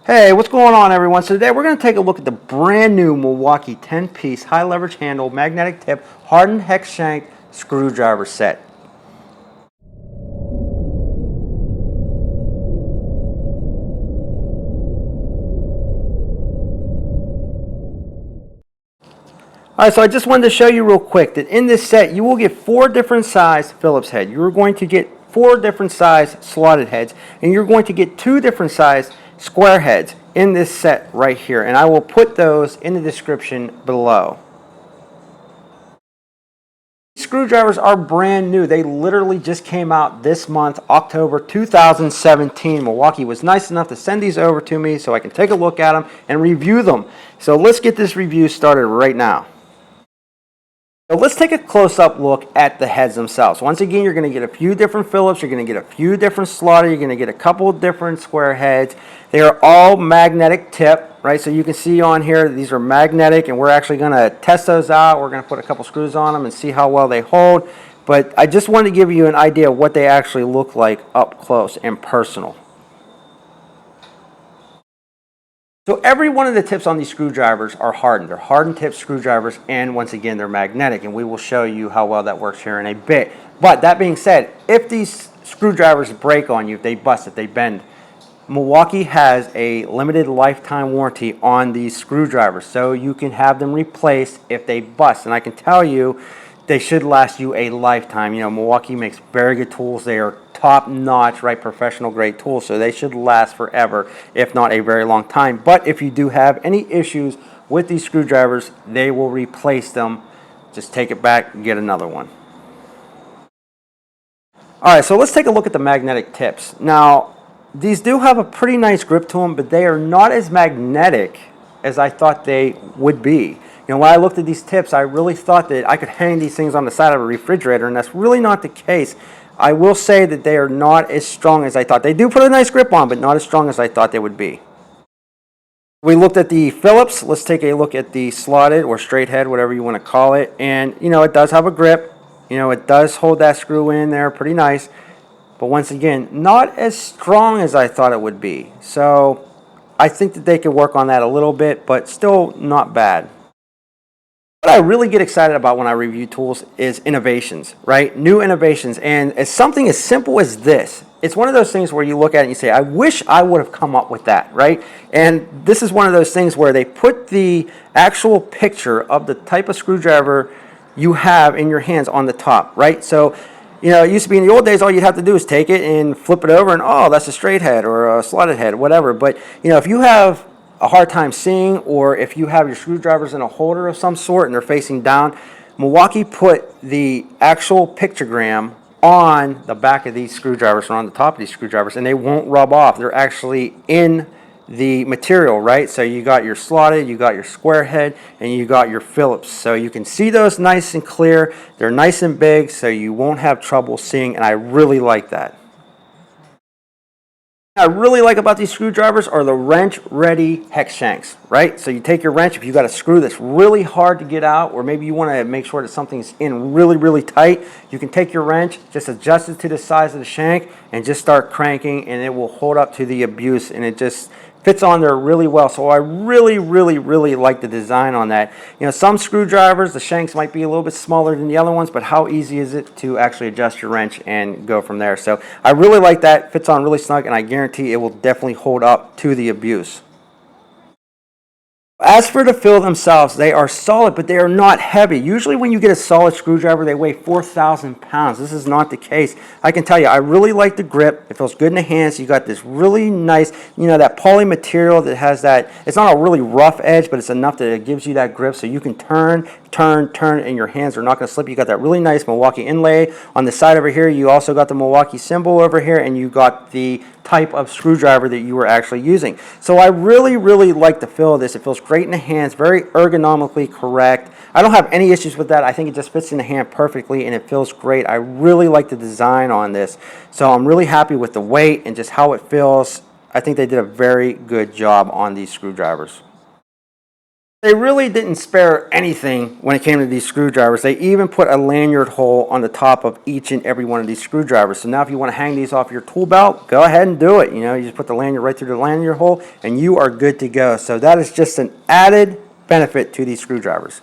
Hey, what's going on, everyone? So today we're going to take a look at the brand new Milwaukee 10-piece high leverage handle magnetic tip hardened hex shank screwdriver set. Alright, so I just wanted to show you real quick that in this set you will get 4 different size Phillips head. You're going to get 4 different size slotted heads, and you're going to get 2 different size square heads in this set right here, and I will put those in the description below. Screwdrivers are brand new. They literally just came out this month, October 2017. Milwaukee was nice enough to send these over to me so I can take a look at them and review them. So let's get this review started right now. So let's take a close-up look at the heads themselves. Once again, you're going to get a few different Phillips, you're going to get a few different slotted, you're going to get a couple different square heads. They are all magnetic tip, right? So you can see on here, these are magnetic, and we're actually going to test those out. We're going to put a couple screws on them and see how well they hold. But I just wanted to give you an idea of what they actually look like up close and personal. So every one of the tips on these screwdrivers are hardened. They're hardened tip screwdrivers, and once again, they're magnetic, and we will show you how well that works here in a bit. But that being said, if these screwdrivers break on you, if they bust, if they bend, Milwaukee has a limited lifetime warranty on these screwdrivers, so you can have them replaced if they bust. And I can tell you, they should last you a lifetime. You know, Milwaukee makes very good tools. They are top-notch, right, professional grade tools, so they should last forever, if not a very long time. But if you do have any issues with these screwdrivers, they will replace them. Just take it back and get another one. Alright, so let's take a look at the magnetic tips. Now, these do have a pretty nice grip to them, but they are not as magnetic as I thought they would be. You know, when I looked at these tips, I really thought that I could hang these things on the side of a refrigerator, and that's really not the case. I will say that they are not as strong as I thought. They do put a nice grip on, but not as strong as I thought they would be. We looked at the Phillips. Let's take a look at the slotted or straight head, whatever you want to call it. And, you know, it does have a grip. You know, it does hold that screw in there pretty nice. But once again, not as strong as I thought it would be. So I think that they could work on that a little bit, but still not bad. What I really get excited about when I review tools is innovations, right? New innovations. And it's something as simple as this. It's one of those things where you look at it and you say, I wish I would have come up with that, right? And this is one of those things where they put the actual picture of the type of screwdriver you have in your hands on the top, right? So, you know, it used to be in the old days, all you'd have to do is take it and flip it over and, oh, that's a straight head or a slotted head, whatever. But, you know, if you have a hard time seeing, or if you have your screwdrivers in a holder of some sort and they're facing down, Milwaukee put the actual pictogram on the back of these screwdrivers or on the top of these screwdrivers, and they won't rub off. They're actually in the material, right? So you got your slotted, you got your square head, and you got your Phillips. So you can see those nice and clear. They're nice and big, so you won't have trouble seeing, and I really like that. I really like about these screwdrivers are the wrench-ready hex shanks, right? So you take your wrench, if you got a screw that's really hard to get out, or maybe you want to make sure that something's in really, really tight, you can take your wrench, just adjust it to the size of the shank, and just start cranking, and it will hold up to the abuse, and it just fits on there really well. So I really, really, really like the design on that. You know, some screwdrivers, the shanks might be a little bit smaller than the other ones, but how easy is it to actually adjust your wrench and go from there? So I really like that. Fits on really snug, and I guarantee it will definitely hold up to the abuse. As for the fill themselves, they are solid, but they are not heavy. Usually when you get a solid screwdriver, they weigh 4,000 pounds. This is not the case. I can tell you, I really like the grip. It feels good in the hands. You got this really nice, you know, that poly material that has that, it's not a really rough edge, but it's enough that it gives you that grip so you can turn, and your hands are not going to slip. You got that really nice Milwaukee inlay on the side over here. You also got the Milwaukee symbol over here, and you got the type of screwdriver that you were actually using. So I really, really like the feel of this. It feels great in the hands, very ergonomically correct. I don't have any issues with that. I think it just fits in the hand perfectly, and it feels great. I really like the design on this. So I'm really happy with the weight and just how it feels. I think they did a very good job on these screwdrivers. They really didn't spare anything when it came to these screwdrivers. They even put a lanyard hole on the top of each and every one of these screwdrivers. So now if you want to hang these off your tool belt, go ahead and do it. You know, you just put the lanyard right through the lanyard hole and you are good to go. So that is just an added benefit to these screwdrivers.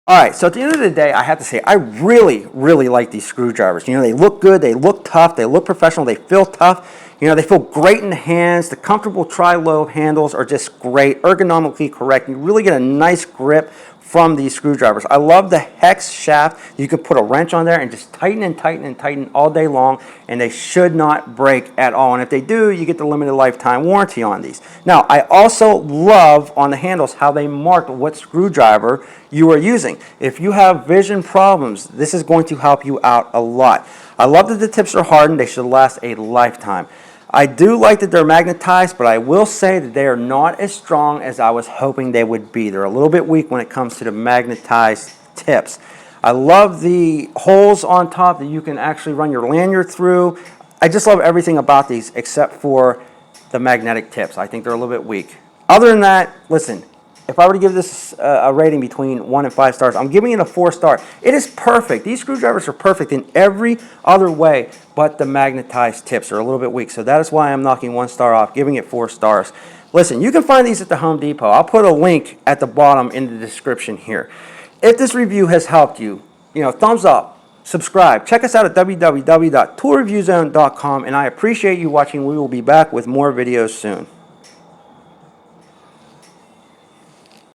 All right, so at the end of the day, I have to say, I really, really like these screwdrivers. You know, they look good, they look tough, they look professional, they feel tough. You know, they feel great in the hands. The comfortable Tri-Lobe handles are just great, ergonomically correct. You really get a nice grip from these screwdrivers. I love the hex shaft. You can put a wrench on there and just tighten and tighten and tighten all day long, and they should not break at all. And if they do, you get the limited lifetime warranty on these. Now, I also love on the handles how they marked what screwdriver you are using. If you have vision problems, this is going to help you out a lot. I love that the tips are hardened. They should last a lifetime. I do like that they're magnetized, but I will say that they are not as strong as I was hoping they would be. They're a little bit weak when it comes to the magnetized tips. I love the holes on top that you can actually run your lanyard through. I just love everything about these except for the magnetic tips. I think they're a little bit weak. Other than that, listen, if I were to give this a rating between 1 and 5 stars, I'm giving it a 4-star. It is perfect. These screwdrivers are perfect in every other way, but the magnetized tips are a little bit weak. So that is why I'm knocking 1 star off, giving it 4 stars. Listen, you can find these at the Home Depot. I'll put a link at the bottom in the description here. If this review has helped you, thumbs up, subscribe. Check us out at www.toolreviewzone.com, and I appreciate you watching. We will be back with more videos soon.